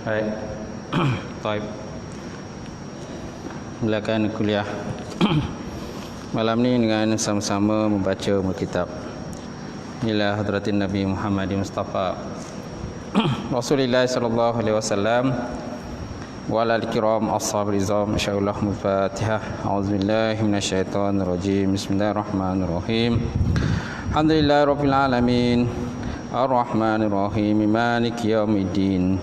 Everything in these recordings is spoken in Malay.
Baik. Baik. Mulakan kuliah malam ni dengan sama-sama membaca kitab ila hadratin Nabi Muhammad Mustafa Rasulullah sallallahu alaihi wasallam wa ala al-kiram ashabil izam. Insyaallah Al-Fatihah. A'udzubillahi minasyaitonir rajim. Bismillahirrahmanirrahim. Alhamdulillahirabbil alamin. Ar-Rahmanir Rahim. Maliki yaumiddin.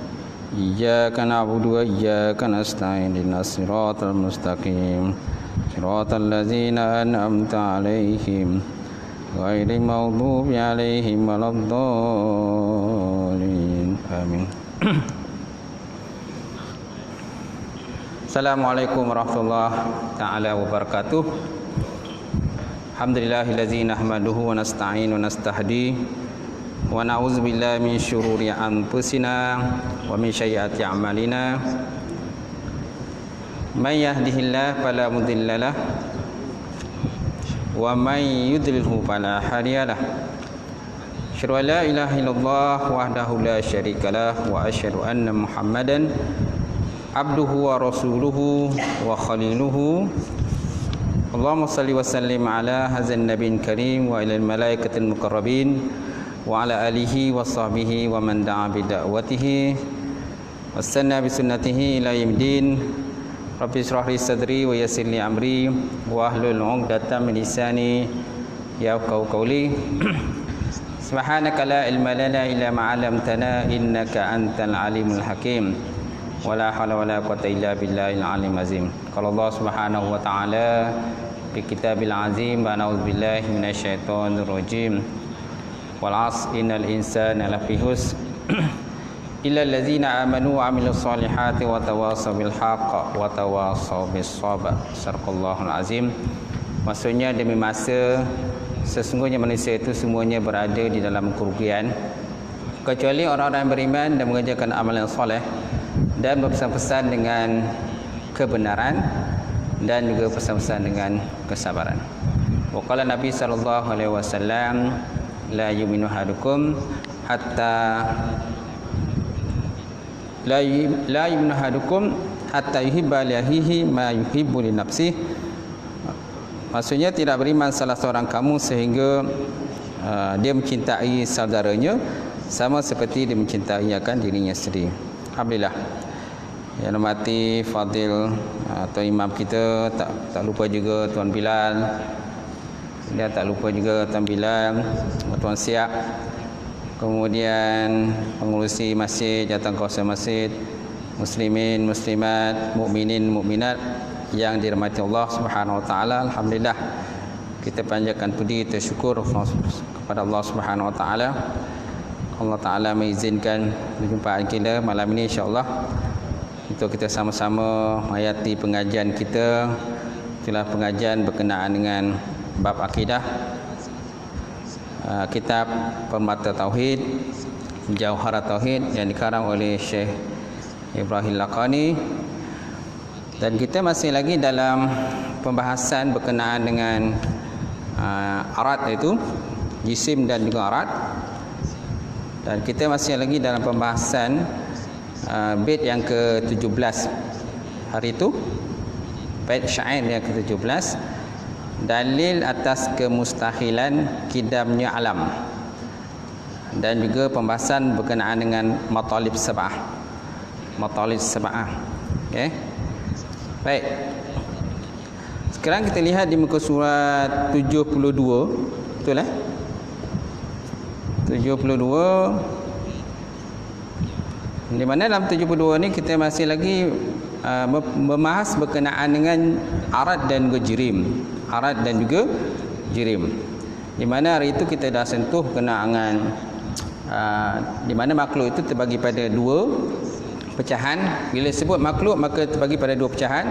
Iyyaka na'budu wa iyyaka nasta'in. Ihdinas siratal mustaqim. Siratal ladzina an'amta 'alaihim ghairil maghdubi 'alaihim waladdallin. Amin. Assalamualaikum warahmatullahi taala wabarakatuh. Alhamdulillahillazi nahmaduhu wa nasta'inu wa nastahdi wa na'udzubillahi min syururi anfusina wa min sayyiati a'malina. May yahdihillahu fala mudhillalah wa may yudlilhu fala hadiyalah. Asyhadu an la ilaha illallah wahdahu la syarikalah wa asyhadu anna Muhammadan abduhu wa rasuluhu wa khaliluhu. Allahumma salli wa sallim ala hadzal nabiyil karim wa ilal malaikatil muqarrabin wa ala alihi wa sahbihi wa man da'a bi da'watihi wastanna bi sunnatihi ila yaumil. Rabbi shrah li sadri wa yassir li amri wa hlul 'uqdatam min lisani yafqahu qawli. Subhanaka la ilma lana illa ma 'allamtana innaka antal alimul hakim. Wala haula wala quwwata illa billahil alim azim. Qala Allah Subhanahu wa ta'ala fi kitabil azim wa na'udzubillahi minasyaitonir rajim. Wal 'asr innal insana lafi khusr illa allazina amanu wa 'amilus solihati wa tawassaw bil haqq wa tawassaw bis sabr. Sadaqallahul azim. Maksudnya demi masa sesungguhnya manusia itu semuanya berada di dalam kerugian kecuali orang-orang yang beriman dan mengerjakan amalan soleh dan berpesan-pesan dengan kebenaran dan juga pesan-pesan dengan kesabaran. Wa qala Nabi sallallahu alaihi wasallam la yu'minu ahadukum hatta la yu'minu ahadukum hatta yuhibba li akhihi ma yuhibbu li nafsihi. Maksudnya tidak beriman salah seorang kamu sehingga dia mencintai saudaranya sama seperti dia mencintai akan dirinya sendiri. Alhamdulillah. Yang hormati Fadil atau imam kita, tak lupa juga Tuan Bilal. Dia tak lupa juga Tuan Bilal, Tuan Siap. Kemudian pengurusi masjid, jawatan kawasan masjid, muslimin, muslimat, mukminin, mukminat yang dirahmati Allah Subhanahu wa taala. Alhamdulillah. Kita panjatkan puji syukur kepada Allah Subhanahu wa taala. Allah Taala mengizinkan perjumpaan kita malam ini insya-Allah untuk kita sama-sama hayati pengajian kita. Itulah pengajian berkenaan dengan bab akidah, kitab Permata Tauhid, Jauharat Tauhid yang dikarang oleh Syekh Ibrahim Laqani. Dan kita masih lagi dalam pembahasan berkenaan dengan arat, iaitu jisim dan juga arat. Dan kita masih lagi dalam pembahasan bait yang ke-17 hari itu, bait syair yang ke-17, dalil atas kemustahilan kidamnya alam, dan juga pembahasan berkenaan dengan matalib sab'ah. Matalib sab'ah. Okey. Baik. Sekarang kita lihat di muka surat 72, betul 72, di mana dalam 72 ni kita masih lagi membahas berkenaan dengan arat dan juga jirim. Arat dan juga jirim. Di mana hari itu kita dah sentuh kenaan di mana makhluk itu terbagi pada dua pecahan. Bila sebut makhluk maka terbagi pada dua pecahan.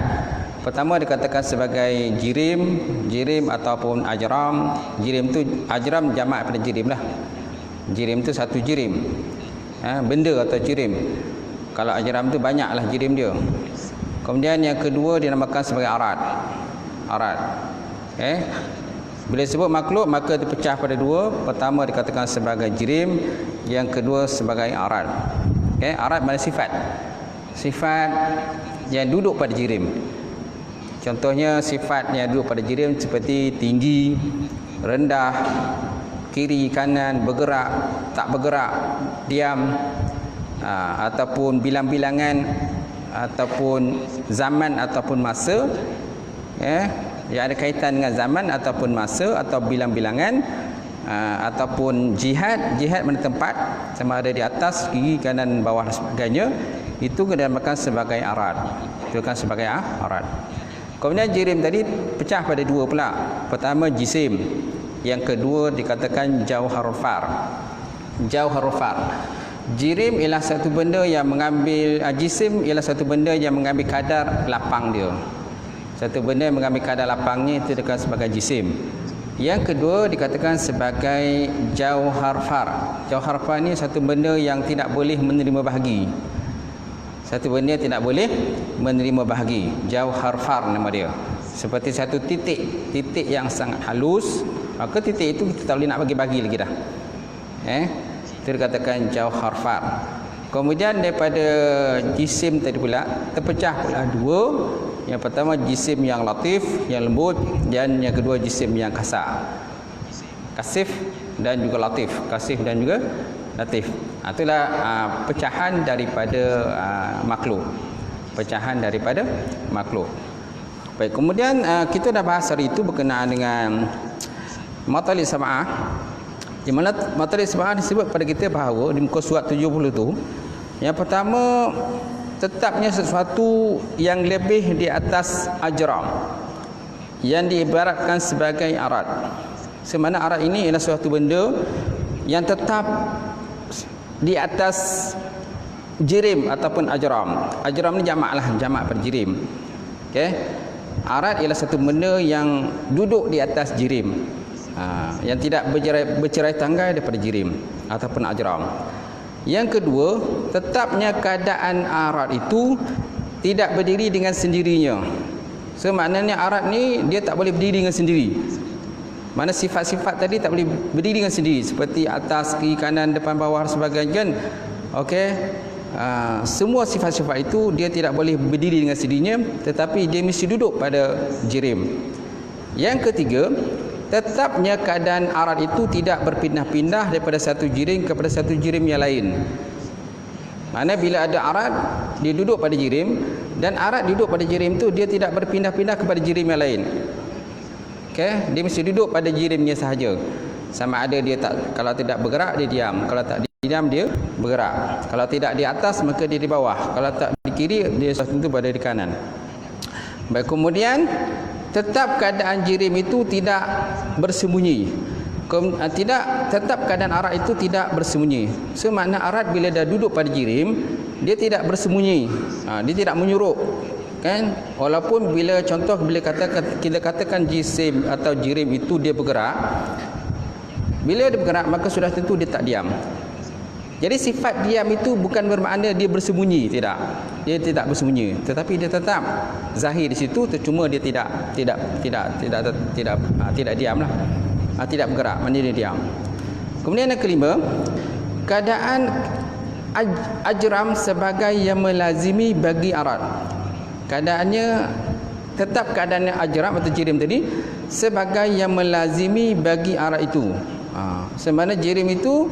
Pertama dikatakan sebagai jirim ataupun ajram. Jirim tu, ajram jamak pada jirim lah. Jirim tu satu jirim, benda atau jirim. Kalau ajram tu banyaklah jirim dia. Kemudian yang kedua dinamakan sebagai arat. Bila sebut makhluk maka terpecah pada dua. Pertama dikatakan sebagai jirim, yang kedua sebagai arad. Okey, arad mana sifat? Sifat yang duduk pada jirim. Contohnya sifat yang duduk pada jirim seperti tinggi, rendah, kiri, kanan, bergerak, tak bergerak, diam, ataupun bilang-bilangan, ataupun zaman ataupun masa, yang ada kaitan dengan zaman ataupun masa atau bilang-bilangan, ataupun jihad mana tempat, sama ada di atas, kiri, kanan, bawah dan sebagainya, itu dinamakan sebagai arad. Itu kan sebagai arad. Kemudian jirim tadi pecah pada dua pula. Pertama jisim, yang kedua dikatakan jauharfar. Jirim ialah satu benda yang mengambil, jisim ialah satu benda yang mengambil kadar lapang dia. Satu benda yang mengambil kadar lapangnya itu dikatakan sebagai jisim. Yang kedua dikatakan sebagai jauharfar. Jauharfar ni satu benda yang tidak boleh menerima bahagi. Satu benda tidak boleh menerima bahagi. Jauharfar nama dia. Seperti satu titik yang sangat halus, maka titik itu kita tak boleh nak bagi-bagi lagi dah. Itu dikatakan jauharfar. Kemudian daripada jisim tadi pula terpecah pula dua. Yang pertama jisim yang latif, yang lembut, dan yang kedua jisim yang kasar. Kasif dan juga latif. Kasif dan juga latif. Itulah pecahan daripada makhluk. Pecahan daripada makhluk. Baik, kemudian kita dah bahas hari itu berkenaan dengan Matalib Sab'ah. Di mana Matalib Sab'ah disebut pada kita bahawa di muka surat 70 tu, yang pertama tetapnya sesuatu yang lebih di atas ajram, yang diibaratkan sebagai arad. Semana arad ini ialah suatu benda yang tetap di atas jirim ataupun ajram. Ajram ni jamak lah, jamak pada jirim. Okey. Arad ialah satu benda yang duduk di atas jirim, yang tidak bercerai tanggai daripada jirim ataupun ajram. Yang kedua, tetapnya keadaan arad itu tidak berdiri dengan sendirinya. So maknanya arad ni dia tak boleh berdiri dengan sendiri. Mana sifat-sifat tadi tak boleh berdiri dengan sendiri, seperti atas, kiri, kanan, depan, bawah dan sebagainya kan. Okey. Semua sifat-sifat itu dia tidak boleh berdiri dengan sendirinya, tetapi dia mesti duduk pada jirim. Yang ketiga, tetapnya keadaan arad itu tidak berpindah-pindah daripada satu jirim kepada satu jirim yang lain. Mana bila ada arad, dia duduk pada jirim, dan arad duduk pada jirim itu dia tidak berpindah-pindah kepada jirim yang lain. Okey, dia mesti duduk pada jirimnya sahaja. Sama ada dia tak, kalau tidak bergerak dia diam, kalau tak diam dia bergerak. Kalau tidak di atas maka dia di bawah, kalau tak di kiri dia tentu berada di kanan. Baik, kemudian tetap keadaan jirim itu tidak bersembunyi. Tetap keadaan arad itu tidak bersembunyi. So makna arad bila dah duduk pada jirim, dia tidak bersembunyi. Dia tidak menyurup. Kan? Walaupun bila contoh bila kita katakan jisim atau jirim itu dia bergerak, bila dia bergerak maka sudah tentu dia tak diam. Jadi sifat diam itu bukan bermakna dia bersembunyi, tidak. Dia tidak bersembunyi, tetapi dia tetap zahir di situ, cuma dia tidak diamlah. Tidak bergerak, maknanya dia diam. Kemudian yang kelima, keadaan ajram sebagai yang melazimi bagi arad. Keadaannya tetap keadaan ajram atau jirim tadi sebagai yang melazimi bagi arad itu. Sebenarnya jirim itu,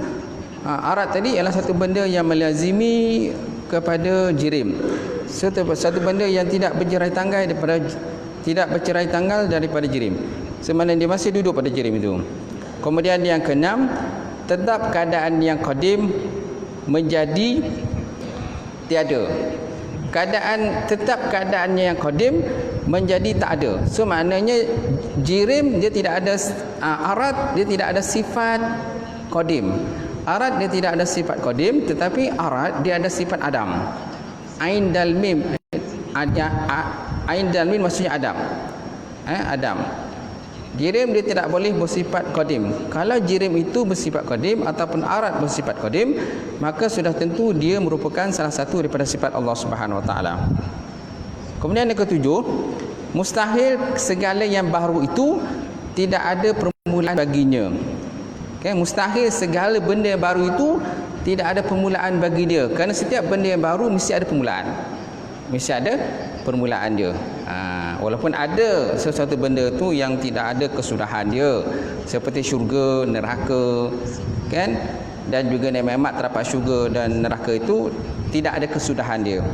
arad tadi ialah satu benda yang melazimi kepada jirim. Satu benda yang tidak bercerai tanggal daripada jirim. Sebenarnya dia masih duduk pada jirim itu. Kemudian yang keenam, tetap keadaan yang qadim menjadi tiada. Tetap keadaannya yang qadim menjadi tak ada. So maknanya jirim dia tidak ada arad, dia tidak ada sifat qadim. Arad dia tidak ada sifat qadim, tetapi arad dia ada sifat adam. Ain dal mim, ain dal mim maksudnya adam. Adam. Jirim dia tidak boleh bersifat qadim. Kalau jirim itu bersifat qadim ataupun arad bersifat qadim, maka sudah tentu dia merupakan salah satu daripada sifat Allah Subhanahu Wa Taala. Kemudian yang ketujuh, mustahil segala yang baru itu tidak ada permulaan baginya. Okay, mustahil segala benda yang baru itu tidak ada permulaan bagi dia. Kerana setiap benda yang baru mesti ada permulaan. Mesti ada permulaan dia. Walaupun ada sesuatu benda tu yang tidak ada kesudahan dia, seperti syurga, neraka, kan? Dan juga nikmat terdapat syurga dan neraka itu tidak ada kesudahan dia.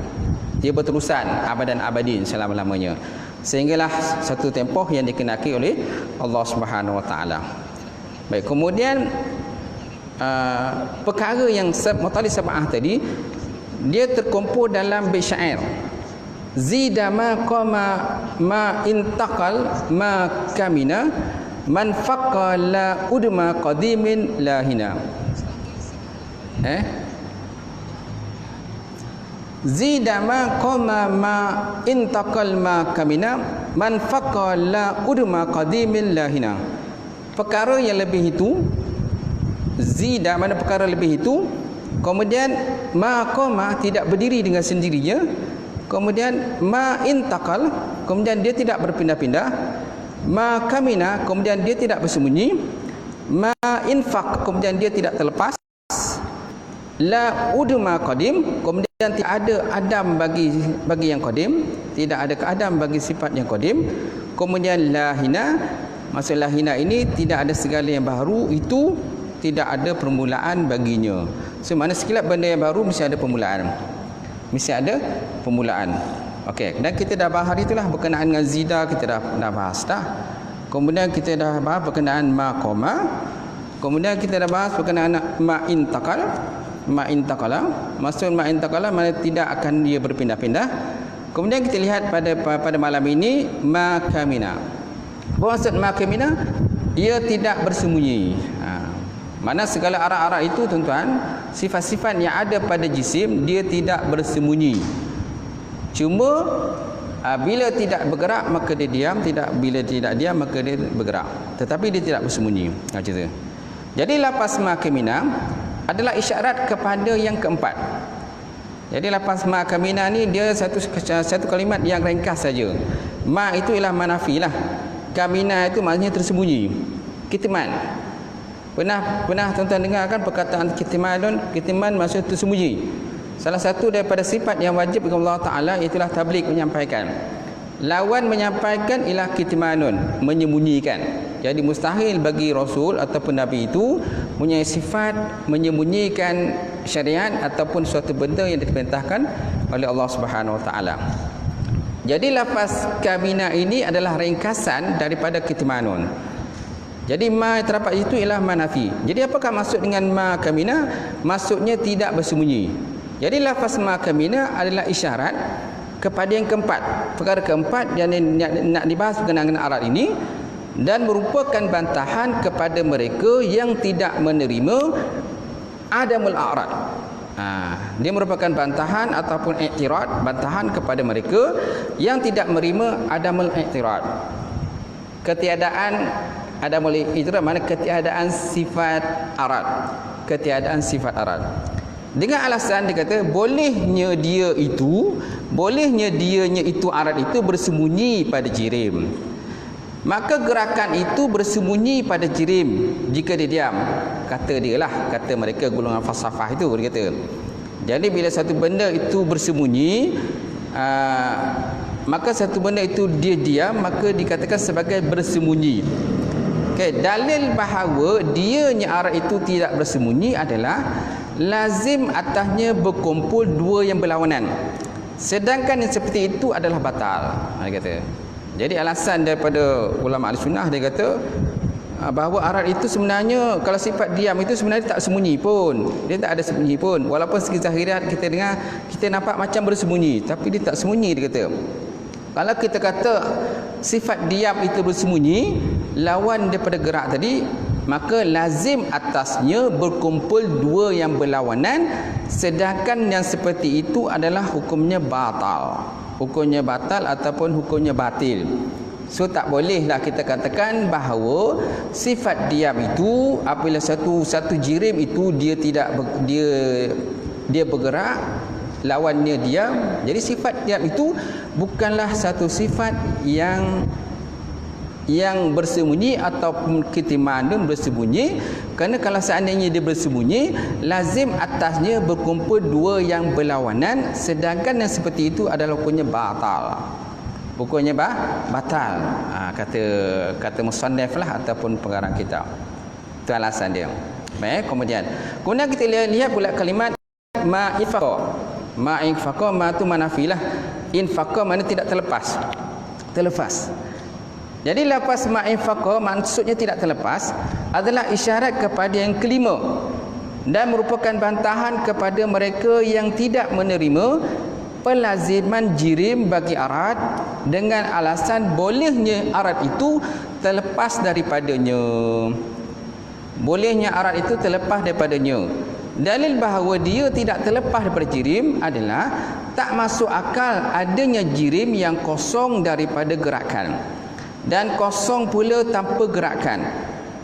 Dia berterusan abadan abadin selama-lamanya. Sehinggalah satu tempoh yang dikenaki oleh Allah Subhanahu Wa Taala. Baik, kemudian perkara yang Mutalib Sab'ah tadi, dia terkumpul dalam bait syair. Zida ma qama ma intaqal ma kamina man faqala udma qadimin lahina. Zida ma qama ma intaqal ma kamina man faqala udma qadimin lahina. Perkara yang lebih itu, zida mana perkara lebih itu, kemudian ma qama tidak berdiri dengan sendirinya, kemudian ma intaqal, kemudian dia tidak berpindah-pindah, ma kamina, kemudian dia tidak bersembunyi, ma infaq, kemudian dia tidak terlepas, la udma qadim, kemudian tidak ada adam bagi yang qadim, tidak ada keadam bagi sifat yang qadim, kemudian lahina, maksud lahina ini tidak ada segala yang baru, itu tidak ada permulaan baginya. So mana sekilap benda yang baru mesti ada permulaan. Mesti ada permulaan. Okey, dan kita dah bahas hari itulah berkenaan dengan zida, kita dah bahas dah. Kemudian kita dah bahas berkenaan ma qama. Kemudian kita dah bahas berkenaan ma intaqal. Ma intaqala, maksud ma intaqala mana tidak akan dia berpindah-pindah. Kemudian kita lihat pada malam ini ma kamina. Maksud ma kamina, dia tidak bersembunyi. Mana segala arah-arah itu tuan-tuan, sifat-sifat yang ada pada jisim dia tidak bersembunyi. Cuma bila tidak bergerak maka dia diam, bila tidak diam maka dia bergerak. Tetapi dia tidak bersembunyi. Macam tu. Jadi lafaz ma kamina adalah isyarat kepada yang keempat. Jadi lafaz ma kamina ni dia satu kalimat yang ringkas saja. Ma itu ialah manafi lah. Kamina itu maknanya tersembunyi. Kitman. Pernah tuan-tuan dengar kan perkataan kitiman maksud tersembunyi. Salah satu daripada sifat yang wajib bagi Allah Ta'ala itulah tabligh, menyampaikan. Lawan menyampaikan ialah kitmanun, menyembunyikan. Jadi mustahil bagi Rasul ataupun Nabi itu punya sifat menyembunyikan syariat ataupun suatu benda yang diperintahkan oleh Allah Subhanahu Wa Ta'ala. Jadi lafaz kamina ini adalah ringkasan daripada kitmanun. Jadi ma terdapat itu ialah manafi. Jadi apakah maksud dengan ma kamina? Maksudnya tidak bersembunyi. Jadi lafaz ma kamina adalah isyarat kepada yang keempat. Perkara keempat yang nak dibahas berkenaan dengan Arab ini, dan merupakan bantahan kepada mereka yang tidak menerima adamul a'rad. Dia merupakan bantahan ataupun i'tirad, bantahan kepada mereka yang tidak menerima adamul i'tirad. Ketiadaan adamul i'tirad mana ketiadaan sifat arad. Ketiadaan sifat arad. Dengan alasan dia kata bolehnya dianya itu arad itu bersembunyi pada jirim. Maka gerakan itu bersembunyi pada jirim jika dia diam. Kata dia lah, kata mereka golongan falsafah itu, dia kata. Jadi bila satu benda itu bersembunyi, maka satu benda itu dia diam, maka dikatakan sebagai bersembunyi. Okay, dalil bahawa dianya arad itu tidak bersembunyi adalah lazim atasnya berkumpul dua yang berlawanan. Sedangkan yang seperti itu adalah batal. Dia kata. Jadi alasan daripada ulama al-sunnah dia kata bahawa arad itu sebenarnya kalau sifat diam itu sebenarnya tak sembunyi pun. Dia tak ada sembunyi pun. Walaupun segi zahiriat kita dengar, kita nampak macam bersembunyi, tapi dia tak sembunyi, dia kata. Kalau kita kata sifat diam itu bersembunyi, lawan daripada gerak tadi, maka lazim atasnya berkumpul dua yang berlawanan, sedangkan yang seperti itu adalah hukumnya batal. Hukumnya batal ataupun hukumnya batil. So tak bolehlah kita katakan bahawa sifat diam itu apabila satu jirim itu dia bergerak, lawannya diam. Jadi sifat diam itu bukanlah satu sifat yang yang bersembunyi ataupun kitmanun bersembunyi. Kerana kalau seandainya dia bersembunyi, lazim atasnya berkumpul dua yang berlawanan, sedangkan yang seperti itu adalah hukumnya batal. Hukumnya batal. Kata musannif lah ataupun pengarang kitab. Itu alasan dia. Baik, kemudian kita lihat pula kalimat ma'infaqa. Ma'infaqa ma tu manafilah. Infaqa mana tidak terlepas. Jadi lafaz ma'infaqa maksudnya tidak terlepas adalah isyarat kepada yang kelima dan merupakan bantahan kepada mereka yang tidak menerima pelaziman jirim bagi arat dengan alasan bolehnya arat itu terlepas daripadanya. Bolehnya arat itu terlepas daripadanya. Dalil bahawa dia tidak terlepas daripada jirim adalah tak masuk akal adanya jirim yang kosong daripada gerakan dan kosong pula tanpa gerakan,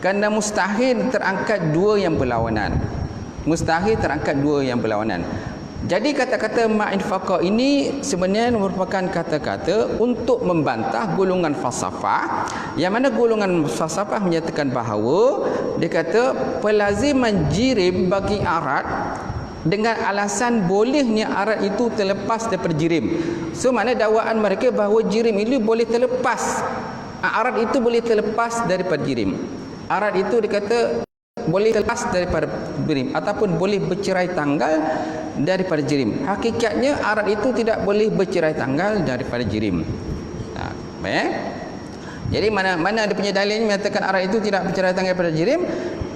kerana mustahil terangkat dua yang berlawanan. Jadi kata-kata ma'infaqa ini sebenarnya merupakan kata-kata untuk membantah golongan falsafah, yang mana golongan falsafah menyatakan bahawa dia kata pelaziman jirim bagi arat dengan alasan bolehnya arat itu terlepas daripada jirim. So mana dakwaan mereka bahawa jirim ini boleh terlepas, arat itu boleh terlepas daripada jirim. Arat itu dikata boleh terlepas daripada jirim ataupun boleh bercerai tanggal daripada jirim. Hakikatnya arat itu tidak boleh bercerai tanggal daripada jirim. Baik. Jadi mana ada punya dalil menyatakan arat itu tidak bercerai tanggal daripada jirim?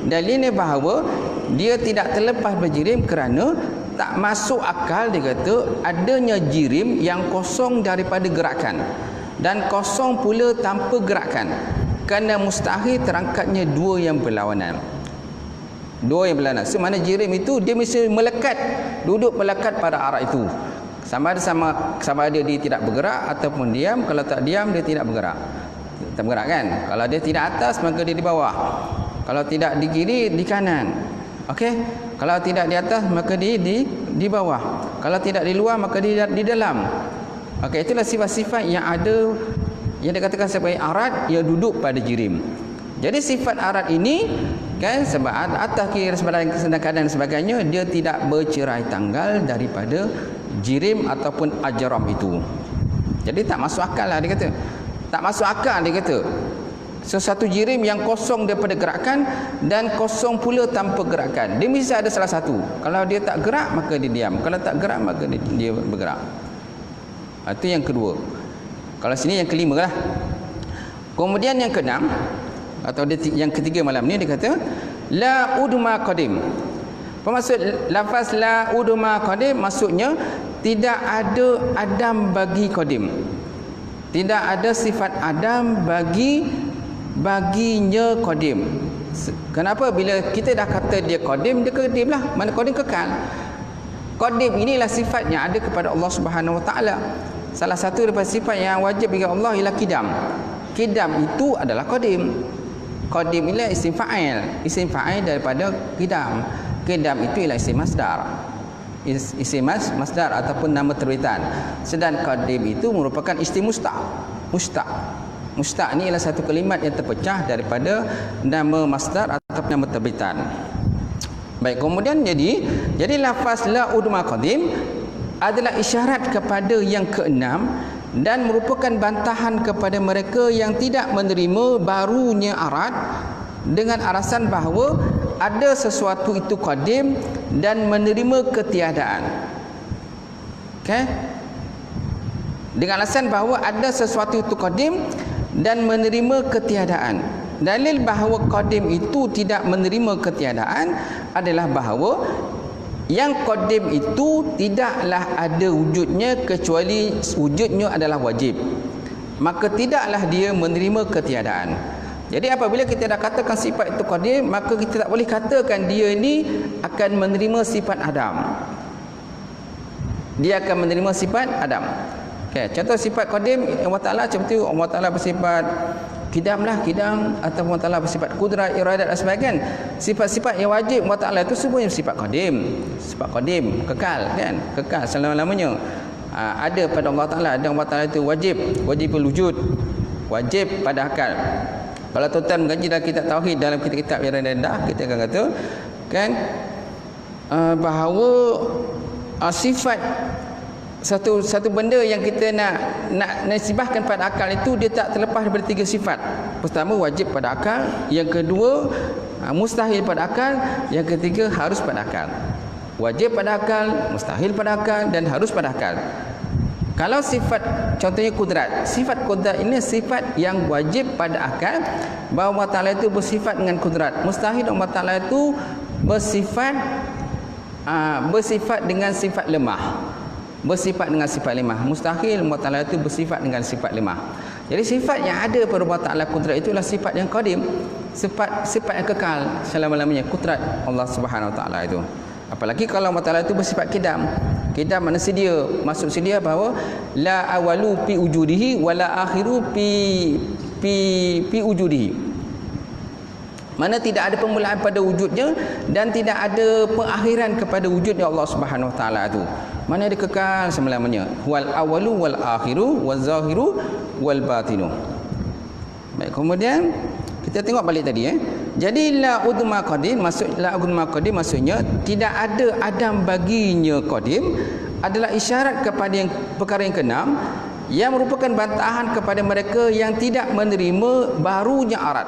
Dalilnya bahawa dia tidak terlepas berjirim kerana tak masuk akal dia kata adanya jirim yang kosong daripada gerakan dan kosong pula tanpa gerakan, kerana mustahil terangkatnya dua yang berlawanan. So mana jirim itu dia mesti duduk melekat pada arat itu. Sama ada dia tidak bergerak ataupun diam. Kalau tak diam dia tidak bergerak. Tak bergerak kan? Kalau dia tidak atas maka dia di bawah. Kalau tidak di kiri, di kanan. Okey? Kalau tidak di atas maka di bawah. Kalau tidak di luar maka di dalam. Okey, itulah sifat-sifat yang ada yang dikatakan sebagai arat yang duduk pada jirim. Jadi sifat arat ini kan sebab atas kiri sedangkan dan sebagainya dia tidak bercerai tanggal daripada jirim ataupun ajram itu. Jadi tak masuk akal lah dia kata. Tak masuk akal dia kata. Sesuatu jirim yang kosong daripada gerakan dan kosong pula tanpa gerakan. Dia mesti ada salah satu. Kalau dia tak gerak maka dia diam. Kalau tak gerak maka dia bergerak. Itu yang kedua. Kalau sini yang kelima lah. Kemudian yang keenam atau yang ketiga malam ni dia kata la udma qadim. Maksud lafaz la udma qadim maksudnya tidak ada adam bagi qadim. Tidak ada sifat adam baginya qadim. Kenapa? Bila kita dah kata dia qadim, dia qadim lah. Mana qadim kekal. Qadim inilah sifat yang ada kepada Allah Subhanahu Wa Taala. Salah satu daripada sifat yang wajib bagi Allah ialah qidam. Qidam itu adalah qadim. Qadim ialah isim fa'il. Isim fa'il daripada qidam. Qidam itu ialah isim masdar. Isim masdar ataupun nama terbitan. Sedangkan qadim itu merupakan isim mustaq. Mustaq ni ialah satu kalimat yang terpecah daripada nama masdar ataupun nama terbitan. Baik, kemudian jadi lafaz la udma qadim adalah isyarat kepada yang keenam dan merupakan bantahan kepada mereka yang tidak menerima barunya arat dengan alasan bahawa ada sesuatu itu qadim dan menerima ketiadaan. Okey? Dengan alasan bahawa ada sesuatu itu qadim dan menerima ketiadaan. Dalil bahawa qadim itu tidak menerima ketiadaan adalah bahawa yang qadim itu tidaklah ada wujudnya kecuali wujudnya adalah wajib. Maka tidaklah dia menerima ketiadaan. Jadi apabila kita dah katakan sifat itu qadim, maka kita tak boleh katakan dia ini akan menerima sifat adam. Dia akan menerima sifat adam. Okay, contoh sifat qadim Allah Ta'ala seperti Allah Ta'ala bersifat qidam atau Allah Ta'ala bersifat kudrat, iradat dan sebagainya. Sifat-sifat yang wajib Allah Ta'ala itu semuanya sifat qadim. Sifat qadim, kekal kan? Kekal selama-lamanya. Ada pada Allah Ta'ala, ada Allah Ta'ala itu wajib wujud. wajib pada akal. Kalau tuan-tuan mengaji dalam kitab tauhid, dalam kitab-kitab yang rendah, kita akan kata kan bahawa sifat satu benda yang kita nak nisbahkan pada akal itu, dia tak terlepas daripada 3 sifat. Pertama, wajib pada akal. Yang kedua, mustahil pada akal. Yang ketiga, harus pada akal. Wajib pada akal, mustahil pada akal, dan harus pada akal. Kalau sifat, contohnya kudrat, sifat kudrat ini sifat yang wajib pada akal, bahawa Allah Ta'ala itu bersifat dengan kudrat. Mustahil Allah Ta'ala itu bersifat dengan sifat lemah. Bersifat dengan sifat lemah. Mustahil Allah Ta'ala itu bersifat dengan sifat lemah. Jadi sifat yang ada pada Allah Ta'ala kudrat itulah sifat yang qadim, sifat yang kekal selama-lamanya, kudrat Allah Subhanahu Wa Ta'ala itu. Apalagi kalau Allah Ta'ala itu bersifat kidam. Kidam mana sedia, maksud sedia bahawa la awalu fi wujudihi wa la akhiru fi wujudihi. Mana tidak ada permulaan pada wujudnya dan tidak ada pengakhiran kepada wujudnya Allah Subhanahu Wa Ta'ala itu. Mana dia kekal selama-lamanya. Wal awalu wal akhiru wal zahiru wal batinu. Baik, kemudian kita tengok balik tadi Jadi la udma qadim, maksudnya tidak ada adam baginya qadim, adalah isyarat kepada yang perkara yang keenam, yang merupakan bantahan kepada mereka yang tidak menerima barunya arat.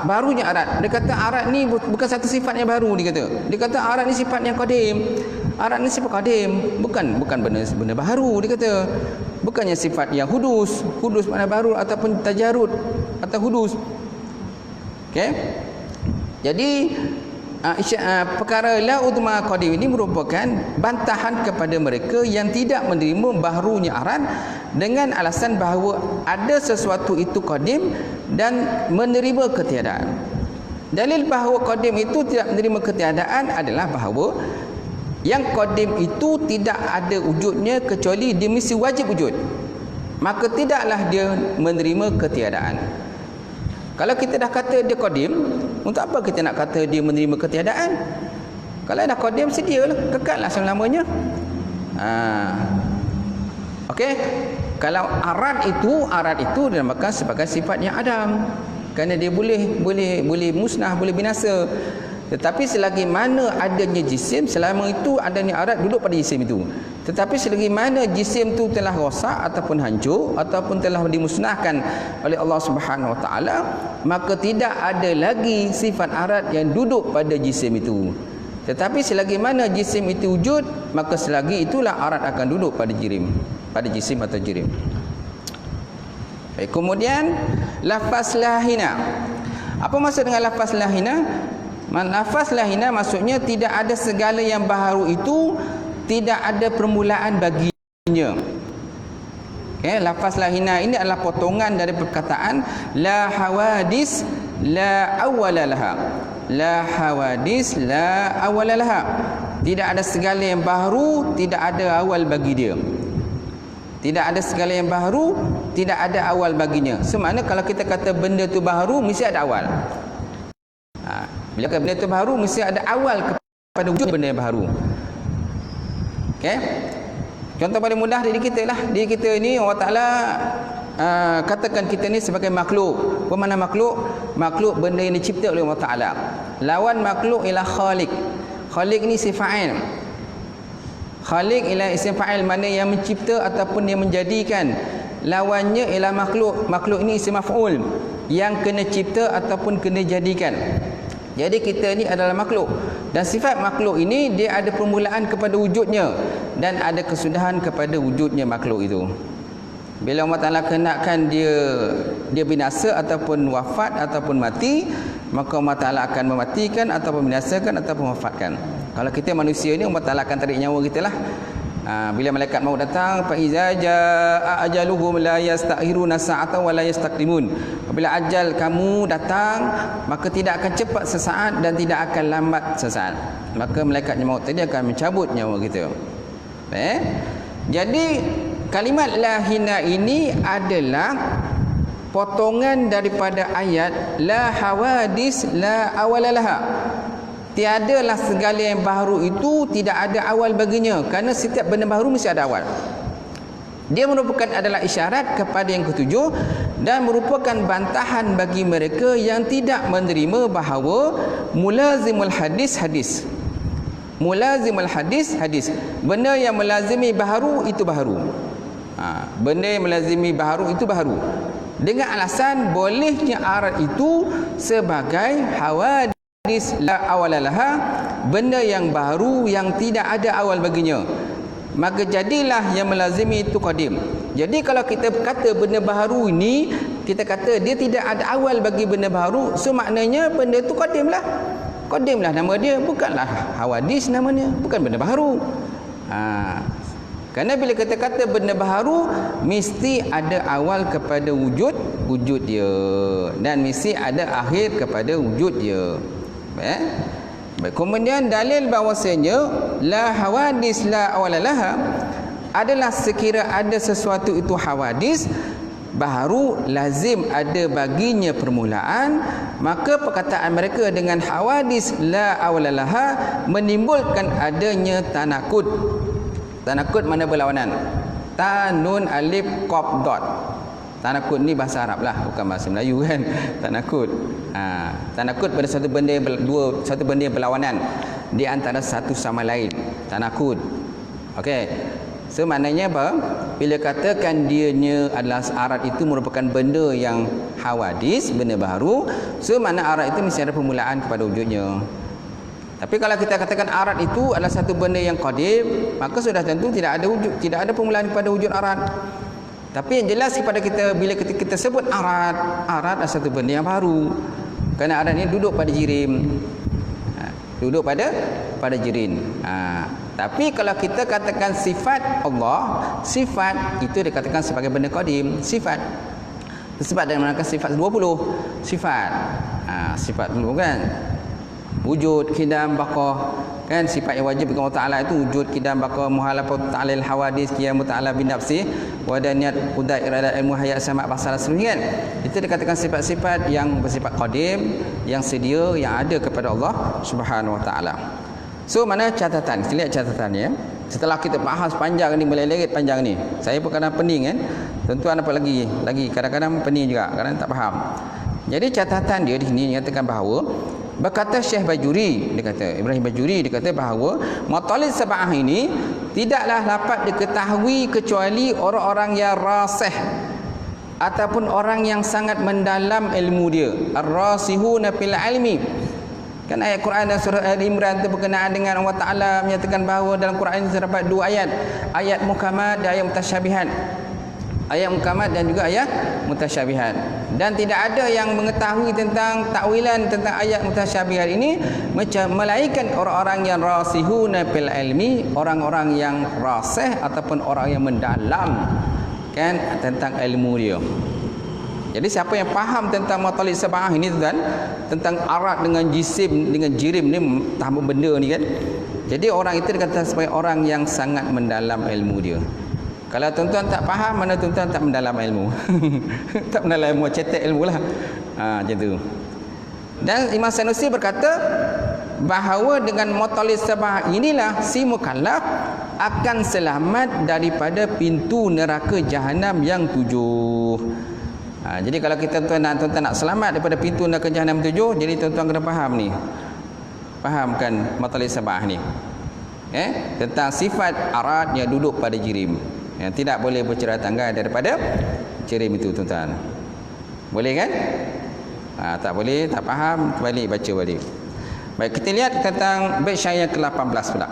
Barunya arat. Dia kata arat ni bukan satu sifat yang baru, dia kata arat ni sifat yang qadim. Arat ni sifat qadim, bukan benda baru, dia kata. Bukannya sifat yang hudus makna baru ataupun tajarud atau hudus. Okey. Jadi perkara la udma qadim ini merupakan bantahan kepada mereka yang tidak menerima baharunya arat dengan alasan bahawa ada sesuatu itu qadim dan menerima ketiadaan. Dalil bahawa qadim itu tidak menerima ketiadaan adalah bahawa yang qadim itu tidak ada wujudnya kecuali dia mesti wajib wujud. Maka tidaklah dia menerima ketiadaan. Kalau kita dah kata dia qadim, untuk apa kita nak kata dia menerima ketiadaan? Kalau dah qadim, sedialah, kekallah selamanya. Okey. Kalau arat itu dinamakan sebagai sifat yang adam. Kerana dia boleh musnah, boleh binasa. Tetapi selagi mana adanya jisim, selama itu adanya arat duduk pada jisim itu. Tetapi selagi mana jisim itu telah rosak ataupun hancur ataupun telah dimusnahkan oleh Allah Subhanahu Wa Taala, maka tidak ada lagi sifat arat yang duduk pada jisim itu. Tetapi selagi mana jisim itu wujud, maka selagi itulah arat akan duduk pada jisim atau jirim. Baik, kemudian lafaz lahina. Apa maksud dengan lafaz lahina? Lafaz lahina maksudnya tidak ada segala yang baharu itu, tidak ada permulaan baginya. Okay, lafaz lahina ini adalah potongan dari perkataan la hawadis la awwala laha. La hawadis la awwala laha. Tidak ada segala yang baharu, tidak ada awal bagi dia. Tidak ada segala yang baharu, tidak ada awal baginya. Semakna kalau kita kata benda tu baharu, mesti ada awal. Bila benda itu baru, mesti ada awal kepada wujud benda yang baru. Okey. Contoh paling mudah diri kita lah. Diri kita ni Allah Ta'ala katakan kita ni sebagai makhluk. Apa makna makhluk? Makhluk benda yang dicipta oleh Allah Ta'ala. Lawan makhluk ialah khaliq. Khaliq ni isim fa'il. Khaliq ialah isim fa'il, mana yang mencipta ataupun yang menjadikan. Lawannya ialah makhluk. Makhluk ini isim maf'ul, yang kena cipta ataupun kena jadikan. Jadi kita ni adalah makhluk, dan sifat makhluk ini dia ada permulaan kepada wujudnya dan ada kesudahan kepada wujudnya makhluk itu. Bila Allah Ta'ala kenakan dia binasa ataupun wafat ataupun mati, maka Allah Ta'ala akan mematikan ataupun binasakan ataupun wafatkan. Kalau kita manusia ni, Allah Ta'ala akan tarik nyawa kita lah. Bila malaikat maut datang, fa iza jaa ajaluhum la yastakhiruna sa'atan wa la yastaqdimun. Apabila ajal kamu datang, maka tidak akan cepat sesaat dan tidak akan lambat sesaat. Maka malaikat maut tadi akan mencabut nyawa kita. Jadi kalimat lahina ini adalah potongan daripada ayat la hawadis la awalalaha. Tiadalah segala yang baharu itu tidak ada awal baginya, kerana setiap benda baharu mesti ada awal. Dia merupakan adalah isyarat kepada yang ketujuh dan merupakan bantahan bagi mereka yang tidak menerima bahawa mulazimul hadis hadis. Mulazimul hadis hadis. Benda yang melazimi baharu itu baharu. Benda yang melazimi baharu itu baharu. Dengan alasan bolehnya arat itu sebagai hawadis la awalalaha, benda yang baru yang tidak ada awal baginya. Maka jadilah yang melazimi itu qadim. Jadi kalau kita kata benda baharu ini, kita kata dia tidak ada awal bagi benda baharu, so maknanya benda itu qadim lah. Qadim lah nama dia, bukanlah hawadis namanya, bukan benda baharu. Kerana bila kita kata benda baharu, mesti ada awal kepada wujud dia, dan mesti ada akhir kepada wujud dia. Baik, kemudian dalil bahawasanya la hawadis la awalalaha adalah sekira ada sesuatu itu hawadis baharu lazim ada baginya permulaan, maka perkataan mereka dengan hawadis la awalalaha menimbulkan adanya tanakud. Tanakud mana berlawanan? Tanun alif qaf dot. Tanakud ni bahasa Arab lah, bukan bahasa Melayu kan. Tanakud. Tanakud pada satu benda yang berlawanan di antara satu sama lain. Tanakud. Okey. So maknanya apa? Bila katakan dianya adalah arat itu merupakan benda yang hawadis, benda baru, so makna arat itu mesti ada permulaan kepada wujudnya. Tapi kalau kita katakan arat itu adalah satu benda yang qadim, maka sudah tentu tidak ada wujud, tidak ada permulaan kepada wujud arat. Tapi yang jelas kepada kita bila kita sebut arat adalah satu benda yang baru. Kerana arat ini duduk pada jirim. Duduk pada jirim. Tapi kalau kita katakan sifat Allah, sifat itu dikatakan sebagai benda qadim, sifat. Sebab dia menggunakan sifat 20. Sifat. Sifat dulu kan. Wujud, kidam, baqah. Kan sifat yang wajib bagi Allah Ta'ala itu wujud, kidam, baqah, muhalafat ta'lil hawadis, qiyam ta'ala bin nafsi, wadaniyat, qudai, iradat, ilmu, hayat, sama' basar, seluruh kan. Itu dikatakan sifat-sifat yang bersifat qadim, yang sedia, yang ada kepada Allah Subhanahu Wa Ta'ala. So mana catatan? Kita lihat catatannya. Setelah kita bahas panjang ni, melelerit panjang ni, saya pun kadang pening kan. Tuan-tuan apa lagi kadang-kadang pening juga, kadang tak faham. Jadi catatan dia di sini nyatakan bahawa berkata Syekh Bajuri, dia kata Ibrahim Bajuri, dia kata bahawa matalid sab'ah ini tidaklah dapat diketahui kecuali orang-orang yang rasih ataupun orang yang sangat mendalam ilmu dia. Ar-rasihuna fil ilmi. Kan ayat Quran dan surah Al-Imran itu berkenaan dengan Allah Ta'ala menyatakan bahawa dalam Quran ini terdapat dua ayat, ayat muhkamat dan ayat mutasyabihat. Ayat muhkamat dan juga ayat mutasyabihat. Dan tidak ada yang mengetahui tentang takwilan tentang ayat mutasyabihat ini melainkan orang-orang yang rasihuna fil ilmi, orang-orang yang rasih ataupun orang yang mendalam kan tentang ilmu dia. Jadi siapa yang faham tentang matalid sab'ah ini tuan, tentang arat dengan jisim dengan jirim ni, tahap benda ni kan. Jadi orang itu dikatakan sebagai orang yang sangat mendalam ilmu dia. Kalau tuan-tuan tak faham, mana tuan-tuan tak mendalam ilmu. Tak mendalam ilmu, cetek ilmu lah. Macam tu. Dan Imam Sanusi berkata bahawa dengan matalid sab'ah inilah si mukallaf akan selamat daripada pintu neraka jahanam yang 7. Jadi kalau kita tuan-tuan nak selamat daripada pintu neraka jahanam 7, jadi tuan-tuan kena faham ni. Fahamkan matalid sab'ah ni. Tentang sifat arat yang duduk pada jirim, yang tidak boleh bercerai tangga daripada jirim itu tuan-tuan. Boleh kan? Tak boleh, tak faham, balik baca balik. Baik, kita lihat tentang bait syair yang ke-18 pula.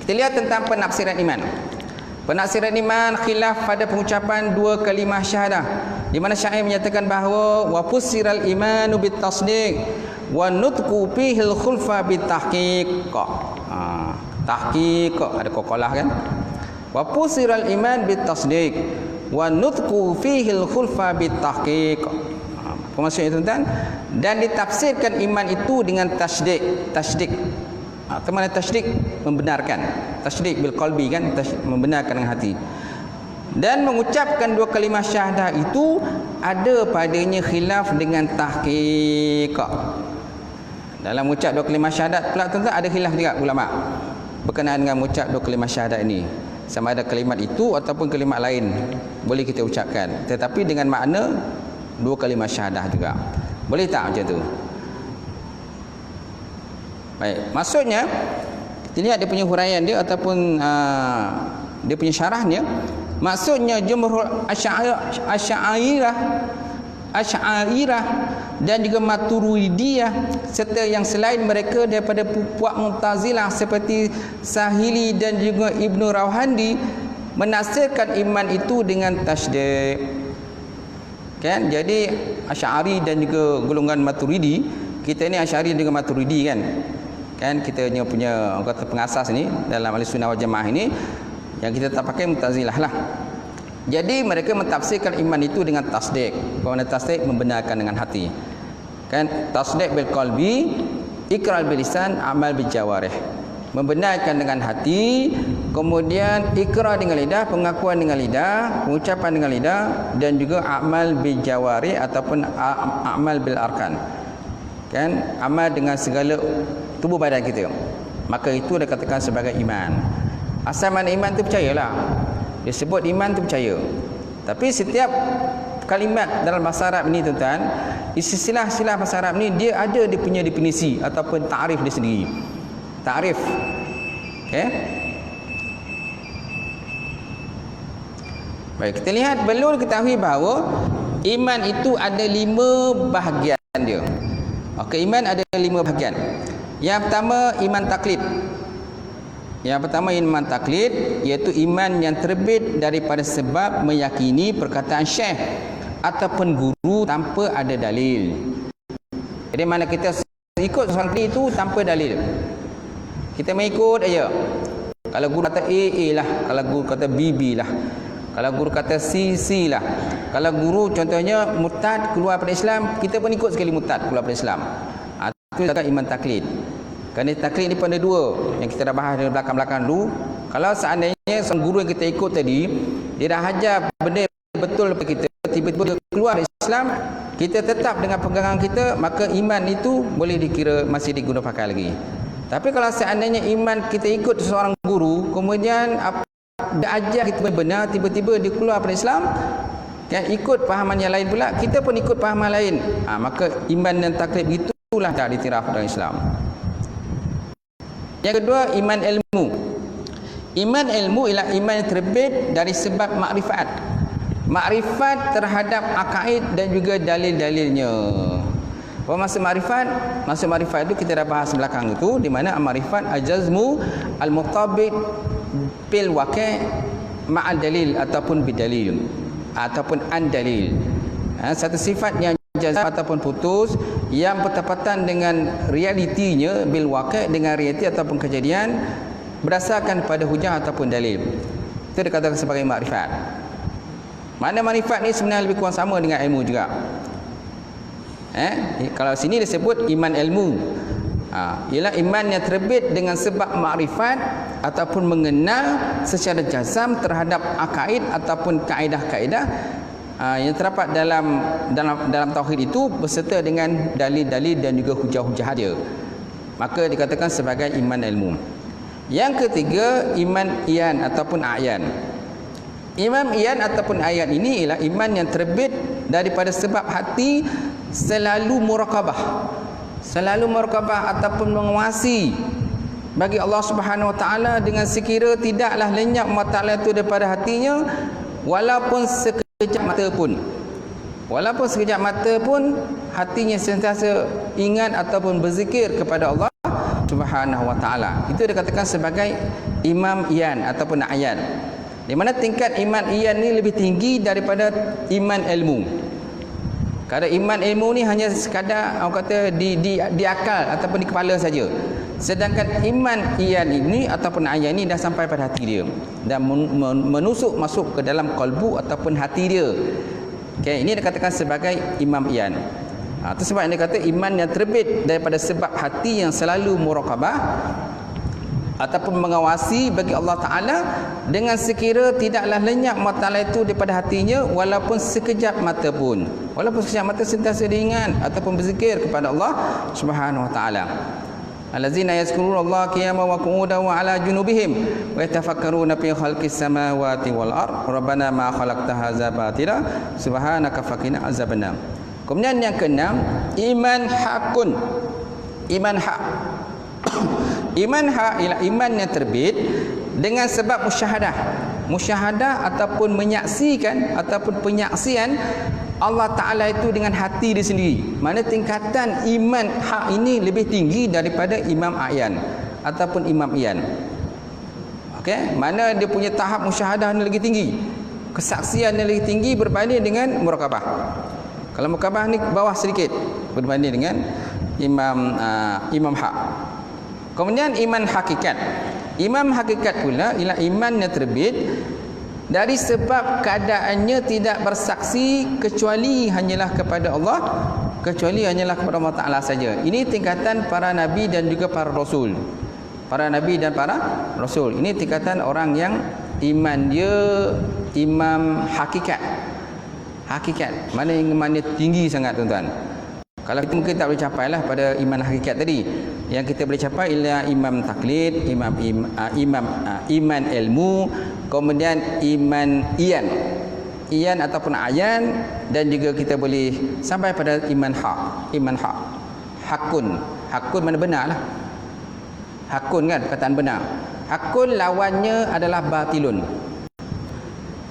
Kita lihat tentang penafsiran iman. Penafsiran iman khilaf pada pengucapan dua kalimah syahadah, di mana syair menyatakan bahawa wa fussiral imanu bit tasdiq wa nutqu fihi al khulfa bit tahqiq. Tahqiq ada kokolah kan? Wa fussiral iman bit tasdiq wa nutqu fihi al khulfa bit tahqiq. Apa maksudnya tuan-tuan? Dan ditafsirkan iman itu dengan tasdik. Tasdik. Apa makna tasdik? Membenarkan. Tasdik bil qalbi kan, membenarkan dengan hati. Dan mengucapkan dua kalimah syahadah itu ada padanya khilaf dengan tahqiq. Dalam mengucap dua kalimah syahadat pula tuan-tuan ada khilaf juga ulama berkenaan dengan mengucap dua kalimah syahadat ini. sama ada kalimat itu ataupun kalimat lain boleh kita ucapkan, tetapi dengan makna dua kalimat syahadah juga. Boleh tak macam tu? Baik, maksudnya kita lihat dia punya huraian dia ataupun dia punya syarahnya. Maksudnya jumhur Asy'ariyah dan juga Maturidiyah serta yang selain mereka daripada puak Mu'tazilah seperti Sahili dan juga Ibnu Rawhandi menafsirkan iman itu dengan tasydid. Kan? Jadi Asy'ari dan juga golongan Maturidi, kita ni Asy'ari dan juga Maturidi kan. Kan kita punya kata pengasas ni dalam Ahlussunnah wal Jamaah ini yang kita tak pakai Mu'tazilah lah. Jadi mereka mentafsirkan iman itu dengan tasdik. Kerana tasdik membenarkan dengan hati. Kan tasdik bil qalbi, ikrar bil lisan, amal bil jawarih. Membenarkan dengan hati, kemudian ikrar dengan lidah, pengakuan dengan lidah, pengucapan dengan lidah, dan juga amal bil jawarih ataupun amal bil arkan. Kan amal dengan segala tubuh badan kita. Maka itu dikatakan sebagai iman. Asal mana iman tu percayalah. Dia sebut iman tu percaya. Tapi setiap kalimat dalam bahasa Arab ni tuan-tuan, istilah-istilah bahasa Arab ni dia ada dia punya definisi ataupun takrif dia sendiri. Takrif. Okey. Baik, kita lihat perlu ketahui bahawa iman itu ada 5 bahagian dia. Okey, iman ada 5 bahagian. Yang pertama iman taklid. Yang pertama iman taklid, iaitu iman yang terbit daripada sebab meyakini perkataan syekh ataupun guru tanpa ada dalil. Jadi mana kita ikut seorang itu tanpa dalil. Kita mengikut aja. Kalau guru kata A lah, kalau guru kata B lah. Kalau guru kata C lah. Kalau guru contohnya murtad keluar daripada Islam, kita pun ikut sekali murtad keluar daripada Islam. Itu adalah iman taklid. Kerana taklid ni pun ada dua yang kita dah bahas dari belakang-belakang dulu. Kalau seandainya seorang guru yang kita ikut tadi, dia dah ajar benda betul kepada kita, tiba-tiba keluar dari Islam, kita tetap dengan pegangan kita, maka iman itu boleh dikira masih diguna pakai lagi. Tapi kalau seandainya iman kita ikut seorang guru, kemudian dia ajar kita benar, tiba-tiba dia keluar dari Islam, kan, ikut pahaman yang lain pula, kita pun ikut pahaman lain, maka iman dan taklid itulah tak ditiraf dalam Islam. Yang kedua, iman ilmu. Iman ilmu ialah iman yang terbit dari sebab makrifat. Makrifat terhadap akaid dan juga dalil-dalilnya. Apa maksud makrifat? Maksud makrifat itu kita dah bahas belakang itu, di mana makrifat al-jazmu al-mutabid bil waqi' ma'al dalil ataupun bidalil ataupun an dalil. Satu sifat yang jazam ataupun putus yang bertepatan dengan realitinya bil waqi' dengan realiti ataupun kejadian berdasarkan pada hujah ataupun dalil. Itu dikatakan sebagai makrifat. Mana makrifat ni sebenarnya lebih kurang sama dengan ilmu juga. Kalau sini disebut iman ilmu. Ialah iman yang terbit dengan sebab makrifat ataupun mengenal secara jazam terhadap akaid ataupun kaedah-kaedah yang terdapat dalam tauhid itu beserta dengan dalil-dalil dan juga hujah-hujah dia. Maka dikatakan sebagai iman ilmu. Yang ketiga, iman iyan ataupun a'yan. Iman iyan ataupun a'yan ini ialah iman yang terbit daripada sebab hati selalu muraqabah. Selalu muraqabah ataupun menguasai bagi Allah Subhanahu Wa Taala dengan sekira tidaklah lenyap mata itu daripada hatinya walaupun sekejap mata pun. Walaupun sekejap mata pun hatinya sentiasa ingat ataupun berzikir kepada Allah Subhanahu Wa Taala. Itu dikatakan sebagai imam iyan ataupun a'yan. Di mana tingkat iman iyan ni lebih tinggi daripada iman ilmu. Kerana iman ilmu ni hanya sekadar orang kata di akal ataupun di kepala saja. Sedangkan iman iyan ini ataupun a'yan ini dah sampai pada hati dia dan menusuk masuk ke dalam kalbu ataupun hati dia. Okay, ini dikatakan sebagai imam iyan. Itu sebab dia kata iman yang terbit daripada sebab hati yang selalu muraqabah ataupun mengawasi bagi Allah Ta'ala dengan sekira tidaklah lenyap mata itu daripada hatinya walaupun sekejap mata pun. Walaupun sekejap mata sentiasa diingat ataupun berzikir kepada Allah Subhanahu Wa Ta'ala. allazina yazkurunallaha qiyaman wa qu'udan wa 'ala junubihim wa yatafakkaruna fi khalqis samawati wal ard rabbana ma khalaqta hadza batila subhanaka faqina azabannar. Kemudian yang keenam, iman hakun. Iman hak. Iman hak ialah iman yang terbit dengan sebab musyahadah. Musyahadah ataupun menyaksikan ataupun penyaksian Allah Ta'ala itu dengan hati dia sendiri. Mana tingkatan iman hak ini lebih tinggi daripada Imam A'yan ataupun Imam Iyan. Okey, mana dia punya tahap musyahadah ni lagi tinggi, kesaksian yang lagi tinggi berbanding dengan murakabah. Kalau murakabah ni bawah sedikit berbanding dengan Imam hak. Kemudian iman hakikat. Iman hakikat pula ialah iman yang terbit dari sebab keadaannya tidak bersaksi kecuali hanyalah kepada Allah, kecuali hanyalah kepada Allah Ta'ala saja. Ini tingkatan para nabi dan juga para rasul. Para nabi dan para rasul. Ini tingkatan orang yang iman dia imam hakikat. Hakikat. Mana imannya tinggi sangat tuan-tuan. Kalau kita mungkin tak boleh capai lah pada iman hakikat tadi. Yang kita boleh capai ialah imam taklid, iman ilmu, kemudian iman iyan. Iyan ataupun ayan, dan juga kita boleh sampai pada iman hak. Iman hak. Hakun. Hakun mana benar lah. Hakun kan perkataan benar. Hakun lawannya adalah batilun.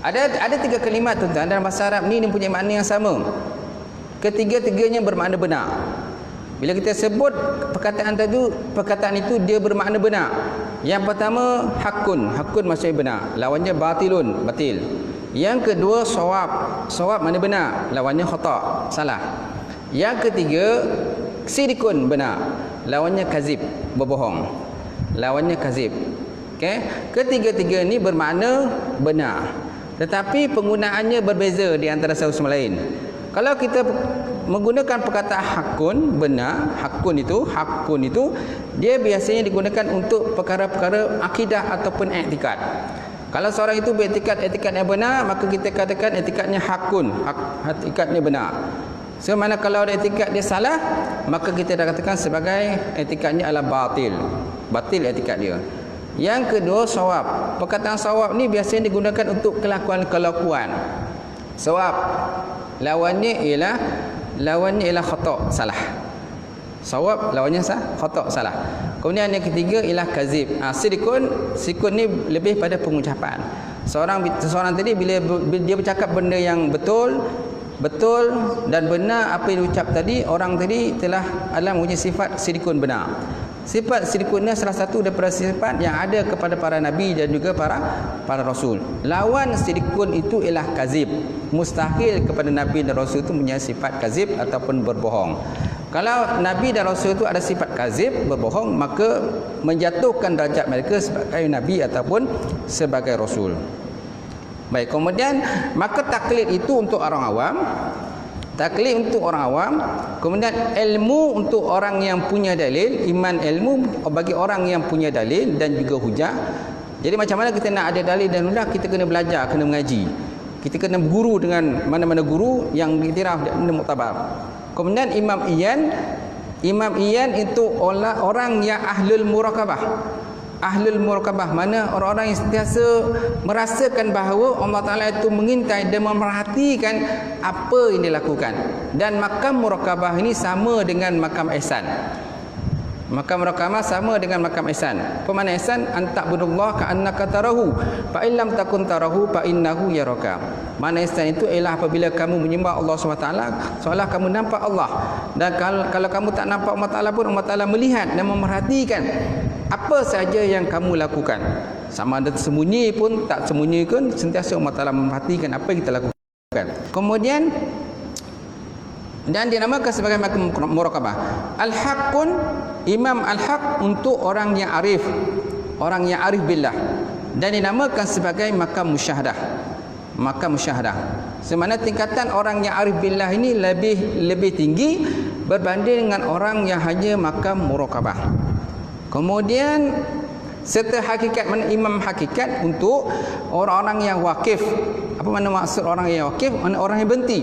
Ada tiga kalimat tuan-tuan dalam bahasa Arab ni mempunyai makna yang sama. Ketiga-tiganya bermakna benar. Bila kita sebut perkataan itu dia bermakna benar. Yang pertama hakun. Hakun maksudnya benar. Lawannya batilun, batil. Yang kedua sawab. Sawab mana benar. Lawannya khata', salah. Yang ketiga sidikun, benar. Lawannya kazib, berbohong. Lawannya kazib. Okey. Ketiga-tiga ni bermakna benar. Tetapi penggunaannya berbeza di antara satu sama lain. Kalau kita menggunakan perkataan hakun, benar, hakun itu dia biasanya digunakan untuk perkara-perkara akidah ataupun i'tikad. Kalau seorang itu beriktikad yang benar, maka kita katakan i'tikadnya hakun, i'tikadnya benar. Semana kalau ada i'tikad dia salah, maka kita dah katakan sebagai i'tikadnya adalah batil. Batil i'tikad dia. Yang kedua sawab. Perkataan sawab ni biasanya digunakan untuk kelakuan-kelakuan. Sawab lawannya ialah khata', salah. Sawab lawannya khata', salah. Kemudian yang ketiga ialah kazib. Sikun ni lebih pada pengucapan. Seseorang tadi bila dia bercakap benda yang betul dan benar apa yang diucap tadi, orang tadi telah mempunyai sifat sidikun, benar. Sifat sidikun ni salah satu daripada sifat yang ada kepada para nabi dan juga para rasul. Lawan sidikun itu ialah kazib. Mustahil kepada nabi dan rasul itu punya sifat kazib ataupun berbohong. Kalau nabi dan rasul itu ada sifat kazib, berbohong, maka menjatuhkan derajat mereka sebagai nabi ataupun sebagai rasul. Baik, kemudian maka taklid itu untuk orang awam. Taklid untuk orang awam. Kemudian ilmu untuk orang yang punya dalil. Iman ilmu bagi orang yang punya dalil dan juga hujah. Jadi macam mana kita nak ada dalil dan hujah? Kita kena belajar, kena mengaji. Kita kena berguru dengan mana-mana guru yang diiktiraf dan muktabar. Kemudian Imam Iyan itu orang yang ahlul murakabah. Ahlul murakabah mana orang-orang yang sentiasa merasakan bahawa Allah Ta'ala itu mengintai dan memerhatikan apa yang dilakukan. Dan makam murakabah ini sama dengan makam ihsan. Makam murakabah sama dengan makam ihsan. Apa makna ihsan? Anta'budullah ka'annaka tarahu fa in lam takun tarahu fa innahu yaraka. Makna ihsan itu ialah apabila kamu menyembah Allah SWT seolah kamu nampak Allah. Dan kalau kamu tak nampak Allah Ta'ala pun, Allah Ta'ala melihat dan memerhatikan apa saja yang kamu lakukan. Sama ada sembunyi pun tak sembunyi pun, sentiasa Allah Ta'ala memerhatikan apa yang kita lakukan. Kemudian dan dinamakan sebagai makam murakabah. Al-Haqqun, Imam Al-Haq untuk orang yang arif billah, dan dinamakan sebagai makam musyahadah. Makam musyahadah. Semana tingkatan orang yang arif billah ini lebih tinggi berbanding dengan orang yang hanya makam murakabah. Kemudian serta hakikat, mana imam hakikat untuk orang-orang yang wakif. Apa makna maksud orang yang wakif? Mana orang yang berhenti.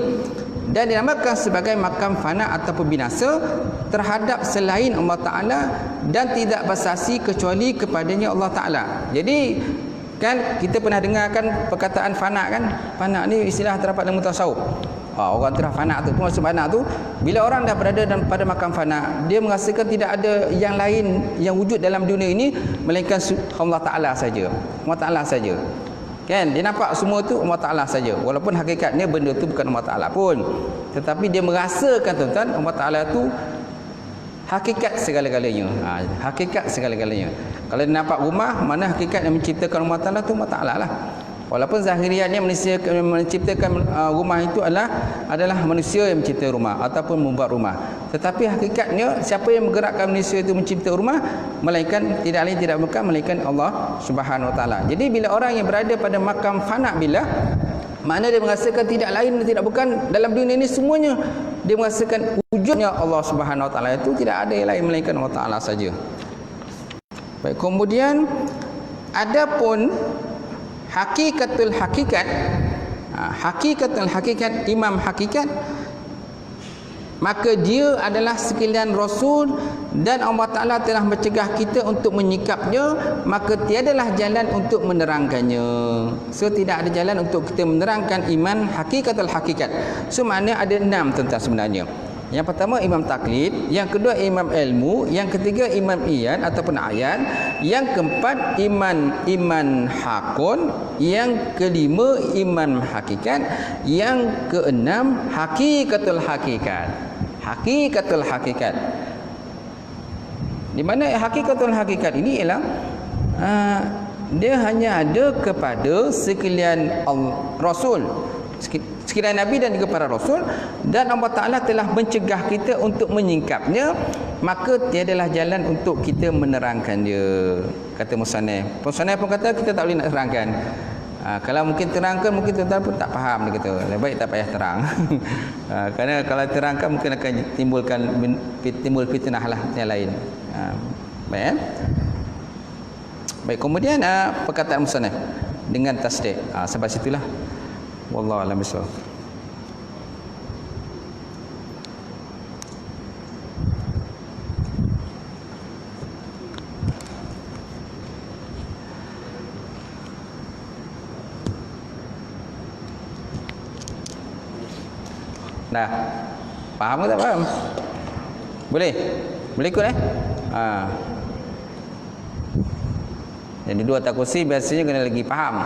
dan dinamakan sebagai makam fana ataupun binasa terhadap selain Allah Ta'ala dan tidak bersaksi kecuali kepadanya Allah Ta'ala. Jadi kan kita pernah dengarkan perkataan fana kan? Fana ni istilah terdapat dalam tasawuf. Orang telah fana tu, maksud fana tu bila orang dah berada pada makam fana, dia merasakan tidak ada yang lain yang wujud dalam dunia ini melainkan Allah Ta'ala saja. Allah Ta'ala saja. Kan dia nampak semua tu Allah Ta'ala saja, walaupun hakikatnya benda tu bukan Allah Ta'ala pun, tetapi dia merasakan tuan-tuan Allah Ta'ala tu hakikat segala-galanya. Hakikat segala-galanya. Kalau dia nampak rumah, mana hakikat yang menciptakan Allah Ta'ala tu Allah Ta'ala lah. Walaupun zahiriannya manusia menciptakan rumah itu adalah manusia yang mencipta rumah ataupun membuat rumah, tetapi hakikatnya siapa yang menggerakkan manusia itu mencipta rumah melainkan tidak lain tidak bukan melainkan Allah Subhanahu Wa Taala. Jadi bila orang yang berada pada makam fana bila, makna dia merasakan tidak lain dan tidak bukan dalam dunia ini semuanya, dia merasakan wujudnya Allah Subhanahu Wa Taala itu tidak ada yang lain melainkan Allah Taala saja. Baik, kemudian adapun hakikatul hakikat, hakikatul hakikat, imam hakikat, maka dia adalah sekalian Rasul dan Allah Ta'ala telah mencegah kita untuk menyikapnya, maka tiadalah jalan untuk menerangkannya. So tidak ada jalan untuk kita menerangkan iman hakikatul hakikat. So maknanya ada 6 tentang sebenarnya. Yang pertama imam taklid, yang kedua imam ilmu, yang ketiga imam iyan ataupun ayan, yang keempat iman hakun, yang kelima iman hakikat, yang keenam hakikatul hakikat. Hakikatul hakikat. Di mana hakikatul hakikat ini ialah dia hanya ada kepada sekalian Rasul, sekalian Nabi dan juga para Rasul, dan Allah Ta'ala telah mencegah kita untuk menyingkapnya, maka tiadalah jalan untuk kita menerangkan dia. Kata Musannif pun kata kita tak boleh nak terangkan. Kalau mungkin terangkan mungkin tuan-tuan pun tak faham, dia kata lebih baik tak payah terang. Kerana kalau terangkan mungkin akan timbul fitnah lah yang lain. Baik, baik, kemudian perkataan Musannif dengan tasdid, sampai situlah. Wallahu a'lam bishawab. Dah faham ke tak faham? Boleh ikut Jadi dua tak kursi biasanya kena lagi faham.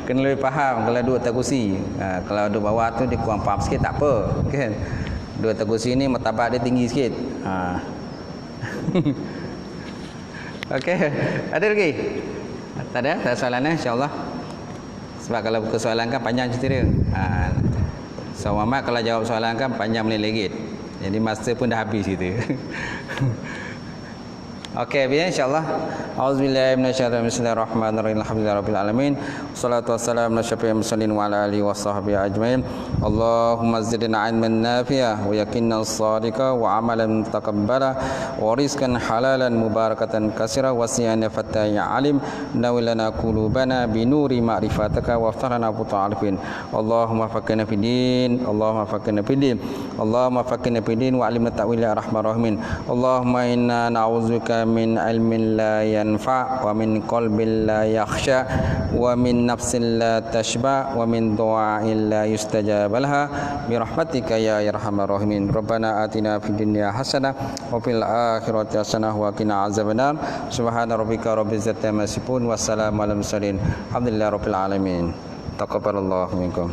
Kena lebih faham kalau dua tak kursi. Kalau ada bawah tu dia kurang faham sikit tak apa kan. Dua tak kursi ni martabat dia tinggi sikit. Okey, ada lagi? Tak ada? Tak ada soalan insya-Allah. Sebab kalau buka soalan kan panjang cerita dia. So Muhammad kalau jawab soalan kan panjang menit. Jadi masa pun dah habis gitu. Okey, biar insya-Allah. Auzubillahi minasyaitonir rajim. Bismillahirrahmanirrahim. Alhamdulillahirabbil alamin. Wassalatu wassalamu ala asyrofil mursalin wa ala alihi washabbihi ajmain. Allahumma zidna 'ilman nafi'a wa yaqinan shadiqa wa 'amalan mutaqabbala wa rizqan halalan mubarakatan katsira wa siyan fataya alim. Nawilana qulubana bi nuri ma'rifataka wa aftarana buta'alfin. Allahumma faqihna fid din. Allahumma faqihna fid din. Allahumma faqihna fid din wa 'allimna ta'wil ya arhamar rahimin. Allahumma inna na'udzubika min ilmin la yanfa' wa min qalbin la yakhsha wa min nafsin la tashba wa min du'ain la yustajab laha bi rahmatika ya arhamar rahimin. Rabbana atina fid dunya hasanah wa fil akhirati hasanah wa qina azabannar. Subhana rabbika rabbil izzati amma yasifun wa salamun alal mursalin. Alhamdulillahirabbil alamin. Taqabbalallahu minkum.